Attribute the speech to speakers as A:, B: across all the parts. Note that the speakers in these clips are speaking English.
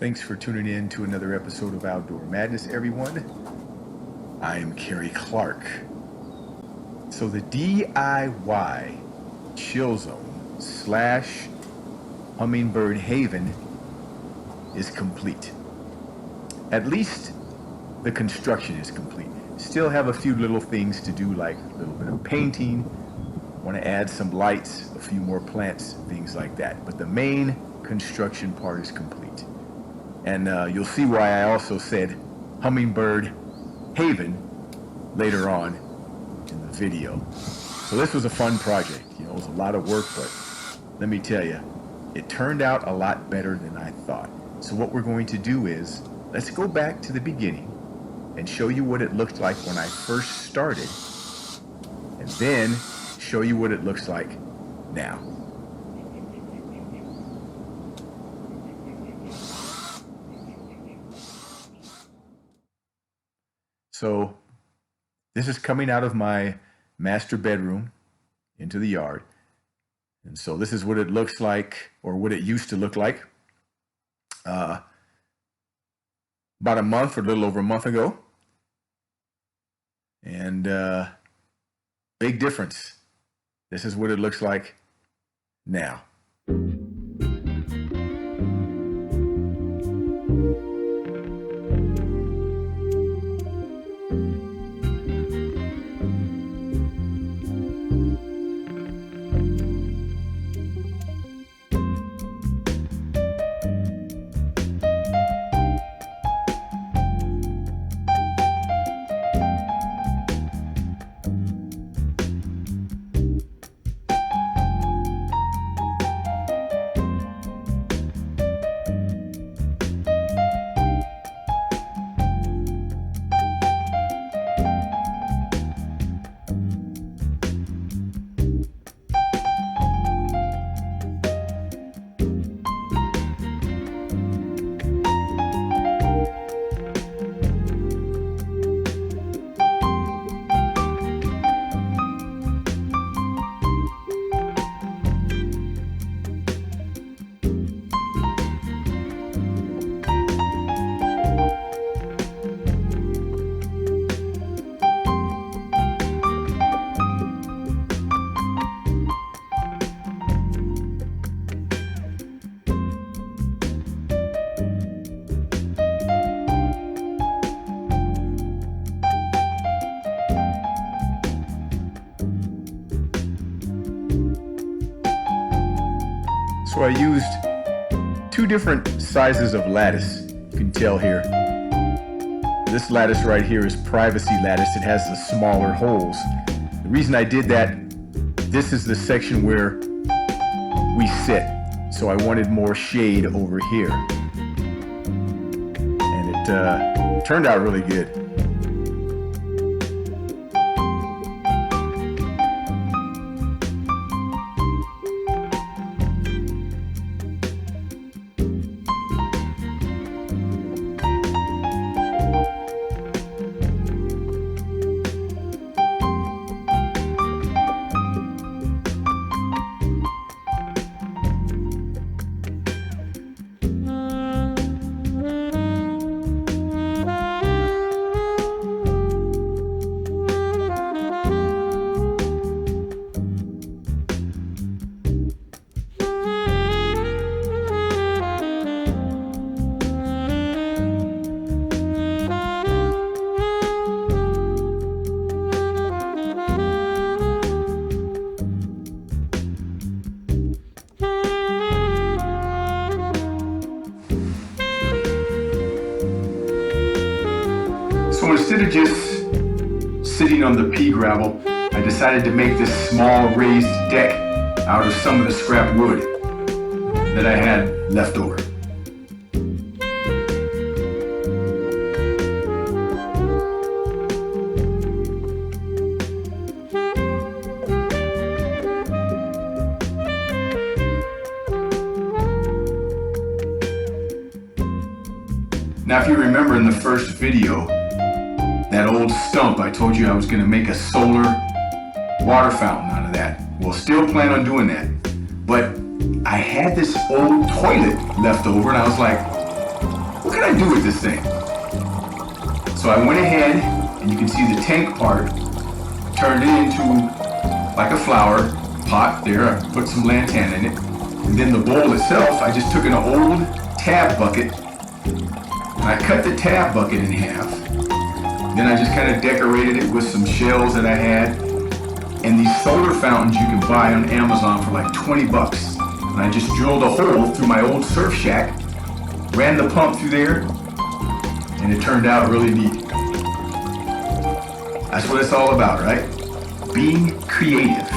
A: Thanks for tuning in to another episode of Outdoor Madness, everyone. I am Kerry Clark. So the DIY Chill Zone / Hummingbird Haven is complete. At least the construction is complete. Still have a few little things to do, like a little bit of painting. Want to add some lights, a few more plants, things like that. But the main construction part is complete. And you'll see why I also said Hummingbird Haven later on in the video. So this was a fun project. It was a lot of work, but let me tell you, it turned out a lot better than I thought. So what we're going to do is, let's go back to the beginning and show you what it looked like when I first started, and then show you what it looks like now. So this is coming out of my master bedroom into the yard. And so this is what it looks like, or what it used to look like about a month or a little over a month ago. And big difference. This is what it looks like now. So I used two different sizes of lattice. You can tell here. This lattice right here is privacy lattice. It has the smaller holes. The reason I did that, this is the section where we sit. So I wanted more shade over here. And it turned out really good. So instead of just sitting on the pea gravel, I decided to make this small raised deck out of some of the scrap wood that I had left over. Now, if you remember in the first video, that old stump, I told you I was going to make a solar water fountain out of that. Well, still plan on doing that. But I had this old toilet left over, and I was like, what can I do with this thing? So I went ahead, and you can see the tank part, turned it into like a flower pot there. I put some lantana in it. And then the bowl itself, I just took an old tab bucket, and I cut the tab bucket in half. Then I just kind of decorated it with some shells that I had. And these solar fountains you can buy on Amazon for like 20 bucks. And I just drilled a hole through my old surf shack, ran the pump through there, and it turned out really neat. That's what it's all about, right? Being creative.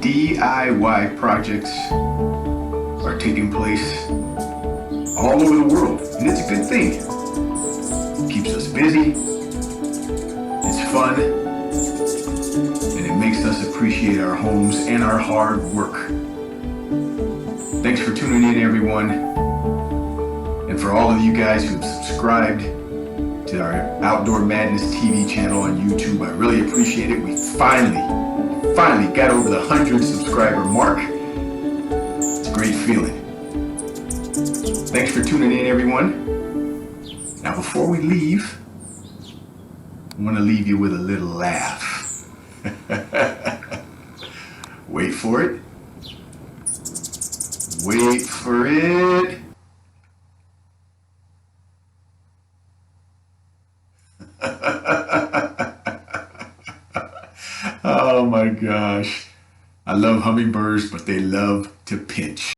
A: DIY projects are taking place all over the world, and it's a good thing. It keeps us busy, it's fun, and it makes us appreciate our homes and our hard work. Thanks for tuning in, everyone. And for all of you guys who've subscribed to our Outdoor Madness TV channel on YouTube, I really appreciate it. We finally got over the 100 subscriber mark. It's a great feeling. Thanks for tuning in, everyone. Now, before we leave, I want to leave you with a little laugh. Wait for it. Wait for it. Oh my gosh. I love hummingbirds, but they love to pinch.